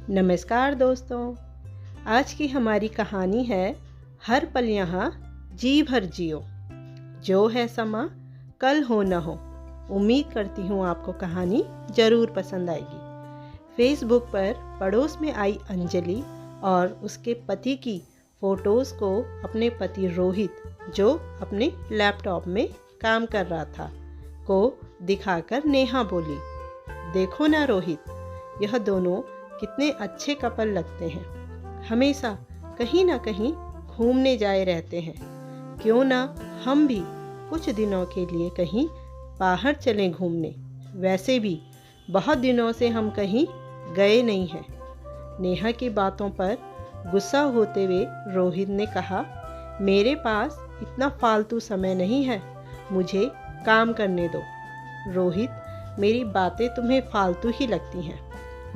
नमस्कार दोस्तों। आज की हमारी कहानी है हर पल यहाँ जी भर जियो, जो है समा कल हो न हो। उम्मीद करती हूँ आपको कहानी ज़रूर पसंद आएगी। फेसबुक पर पड़ोस में आई अंजलि और उसके पति की फ़ोटोज़ को अपने पति रोहित, जो अपने लैपटॉप में काम कर रहा था, को दिखाकर नेहा बोली, देखो ना रोहित, यह दोनों कितने अच्छे कपल लगते हैं। हमेशा कहीं ना कहीं घूमने जाए रहते हैं। क्यों ना हम भी कुछ दिनों के लिए कहीं बाहर चलें घूमने। वैसे भी बहुत दिनों से हम कहीं गए नहीं हैं। नेहा की बातों पर गुस्सा होते हुए रोहित ने कहा, मेरे पास इतना फालतू समय नहीं है, मुझे काम करने दो। रोहित, मेरी बातें तुम्हें फालतू ही लगती हैं।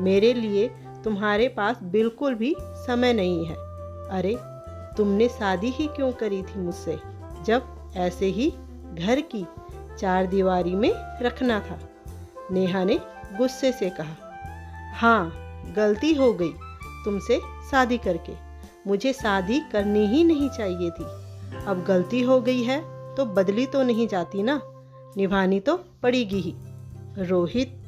मेरे लिए तुम्हारे पास बिल्कुल भी समय नहीं है। अरे, तुमने शादी ही क्यों करी थी मुझसे, जब ऐसे ही घर की चार दीवारी में रखना था। नेहा ने गुस्से से कहा, हाँ, गलती हो गई तुमसे शादी करके। मुझे शादी करनी ही नहीं चाहिए थी। अब गलती हो गई है तो बदली तो नहीं जाती ना, निभानी तो पड़ेगी ही। रोहित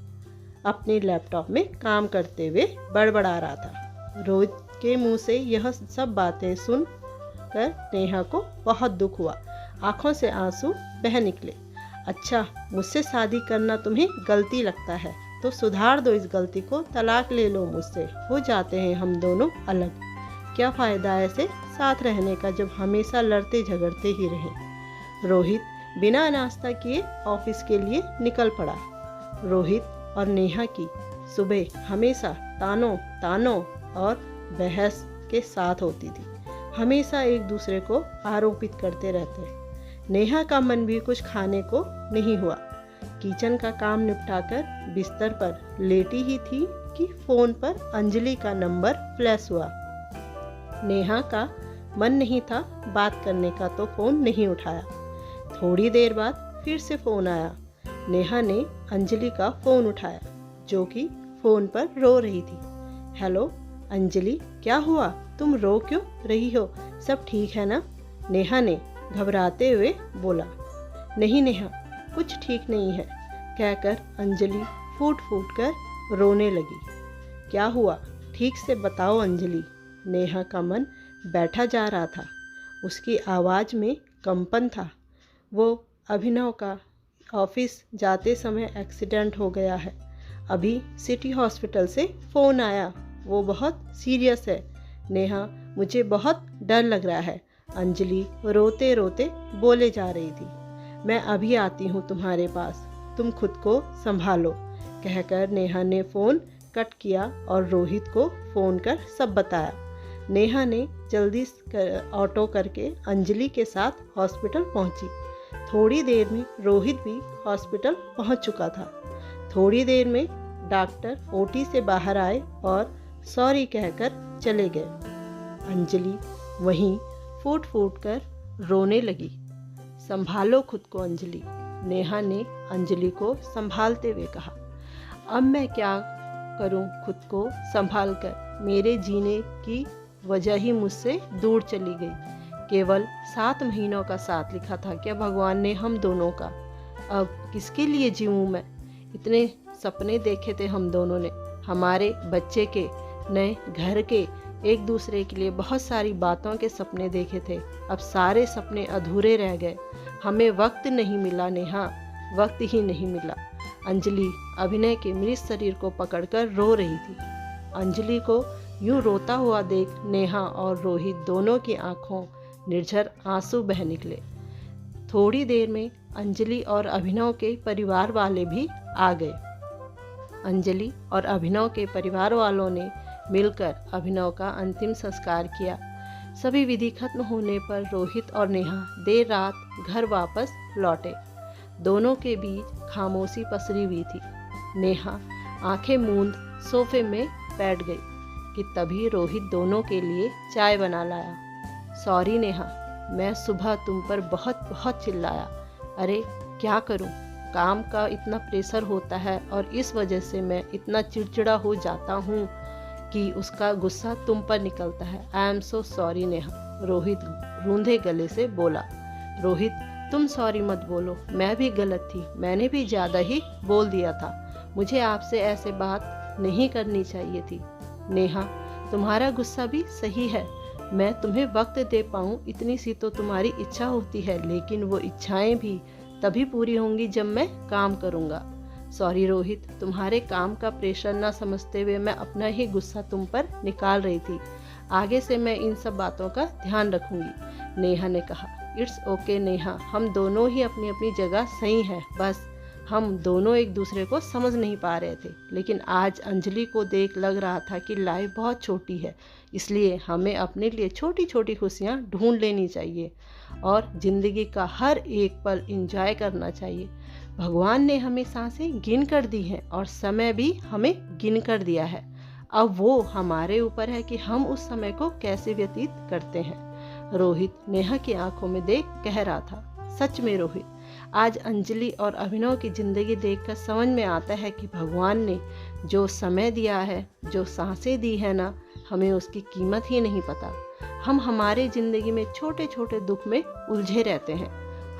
अपने लैपटॉप में काम करते हुए बड़बड़ा रहा था। रोहित के मुंह से यह सब बातें सुनकर नेहा को बहुत दुख हुआ। आंखों से आंसू बह निकले। अच्छा, मुझसे शादी करना तुम्हें गलती लगता है तो सुधार दो इस गलती को, तलाक ले लो मुझसे, हो जाते हैं हम दोनों अलग। क्या फ़ायदा ऐसे साथ रहने का जब हमेशा लड़ते झगड़ते ही रहें। रोहित बिना नाश्ता किए ऑफिस के लिए निकल पड़ा। रोहित और नेहा की सुबह हमेशा तानों और बहस के साथ होती थी। हमेशा एक दूसरे को आरोपित करते रहते। नेहा का मन भी कुछ खाने को नहीं हुआ। किचन का काम निपटाकर बिस्तर पर लेटी ही थी कि फ़ोन पर अंजलि का नंबर फ्लैश हुआ। नेहा का मन नहीं था बात करने का तो फ़ोन नहीं उठाया। थोड़ी देर बाद फिर से फ़ोन आया। नेहा ने अंजलि का फ़ोन उठाया, जो कि फ़ोन पर रो रही थी। हेलो अंजलि, क्या हुआ, तुम रो क्यों रही हो, सब ठीक है ना? नेहा ने घबराते हुए बोला। नहीं नेहा, कुछ ठीक नहीं है, कहकर अंजलि फूट फूट कर रोने लगी। क्या हुआ, ठीक से बताओ अंजलि। नेहा का मन बैठा जा रहा था। उसकी आवाज़ में कंपन था। वो अभिनव का ऑफिस जाते समय एक्सीडेंट हो गया है। अभी सिटी हॉस्पिटल से फ़ोन आया, वो बहुत सीरियस है। नेहा, मुझे बहुत डर लग रहा है, अंजलि रोते रोते बोले जा रही थी। मैं अभी आती हूँ तुम्हारे पास, तुम खुद को संभालो, कहकर नेहा ने फ़ोन कट किया और रोहित को फ़ोन कर सब बताया। नेहा ने जल्दी ऑटो करके अंजलि के साथ हॉस्पिटल पहुँची। थोड़ी देर में रोहित भी हॉस्पिटल पहुंच चुका था। थोड़ी देर में डॉक्टर ओटी से बाहर आए और सॉरी कहकर चले गए। अंजलि वहीं फूट फूट कर रोने लगी। संभालो खुद को अंजलि, नेहा ने अंजलि को संभालते हुए कहा। अब मैं क्या करूं खुद को संभाल कर, मेरे जीने की वजह ही मुझसे दूर चली गई। केवल 7 महीनों का साथ लिखा था क्या भगवान ने हम दोनों का? अब किसके लिए जीऊँ मैं? इतने सपने देखे थे हम दोनों ने, हमारे बच्चे के, नए घर के, एक दूसरे के लिए बहुत सारी बातों के सपने देखे थे। अब सारे सपने अधूरे रह गए। हमें वक्त नहीं मिला नेहा, वक्त ही नहीं मिला। अंजलि अभिनय के मृत शरीर को पकड़कर रो रही थी। अंजलि को यूं रोता हुआ देख नेहा और रोहित दोनों की आंखों निर्झर आंसू बह निकले। थोड़ी देर में अंजलि और अभिनव के परिवार वाले भी आ गए। अंजलि और अभिनव के परिवार वालों ने मिलकर अभिनव का अंतिम संस्कार किया। सभी विधि खत्म होने पर रोहित और नेहा देर रात घर वापस लौटे। दोनों के बीच खामोशी पसरी हुई थी। नेहा आंखें मूंद सोफे में बैठ गई कि तभी रोहित दोनों के लिए चाय बना लाया। सॉरी नेहा, मैं सुबह तुम पर बहुत चिल्लाया। अरे क्या करूं, काम का इतना प्रेशर होता है और इस वजह से मैं इतना चिड़चिड़ा हो जाता हूं कि उसका गुस्सा तुम पर निकलता है। I am so sorry Neha, Rohit रूंधे गले से बोला। रोहित, तुम सॉरी मत बोलो, मैं भी गलत थी, मैंने भी ज़्यादा ही बोल दिया था, मुझे आपसे ऐसे बात नहीं करनी चाहिए थी। नेहा, तुम्हारा गुस्सा भी सही है, मैं तुम्हें वक्त दे पाऊँ इतनी सी तो तुम्हारी इच्छा होती है, लेकिन वो इच्छाएं भी तभी पूरी होंगी जब मैं काम करूँगा। सॉरी रोहित, तुम्हारे काम का प्रेशर ना समझते हुए मैं अपना ही गुस्सा तुम पर निकाल रही थी, आगे से मैं इन सब बातों का ध्यान रखूंगी। नेहा ने कहा। इट्स ओके नेहा, हम दोनों ही अपनी अपनी जगह सही हैं, बस हम दोनों एक दूसरे को समझ नहीं पा रहे थे। लेकिन आज अंजलि को देख लग रहा था कि लाइफ बहुत छोटी है, इसलिए हमें अपने लिए छोटी छोटी खुशियाँ ढूंढ लेनी चाहिए और ज़िंदगी का हर एक पल एंजॉय करना चाहिए। भगवान ने हमें सांसें गिन कर दी हैं और समय भी हमें गिन कर दिया है, अब वो हमारे ऊपर है कि हम उस समय को कैसे व्यतीत करते हैं। रोहित नेहा की आंखों में देख कह रहा था। सच में रोहित, आज अंजलि और अभिनव की ज़िंदगी देखकर समझ में आता है कि भगवान ने जो समय दिया है, जो सांसें दी है ना, हमें उसकी कीमत ही नहीं पता। हम हमारे ज़िंदगी में छोटे छोटे दुख में उलझे रहते हैं।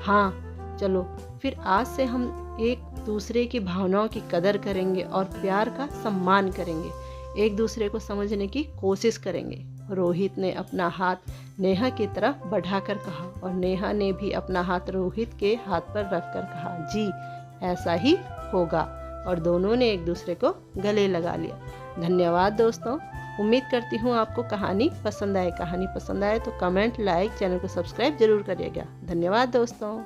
हाँ चलो फिर आज से हम एक दूसरे की भावनाओं की कदर करेंगे और प्यार का सम्मान करेंगे, एक दूसरे को समझने की कोशिश करेंगे। रोहित ने अपना हाथ नेहा की तरफ बढ़ाकर कहा और नेहा ने भी अपना हाथ रोहित के हाथ पर रखकर कहा, जी ऐसा ही होगा। और दोनों ने एक दूसरे को गले लगा लिया। धन्यवाद दोस्तों, उम्मीद करती हूँ आपको कहानी पसंद आए। कहानी पसंद आए तो कमेंट, लाइक, चैनल को सब्सक्राइब जरूर करिएगा। धन्यवाद दोस्तों।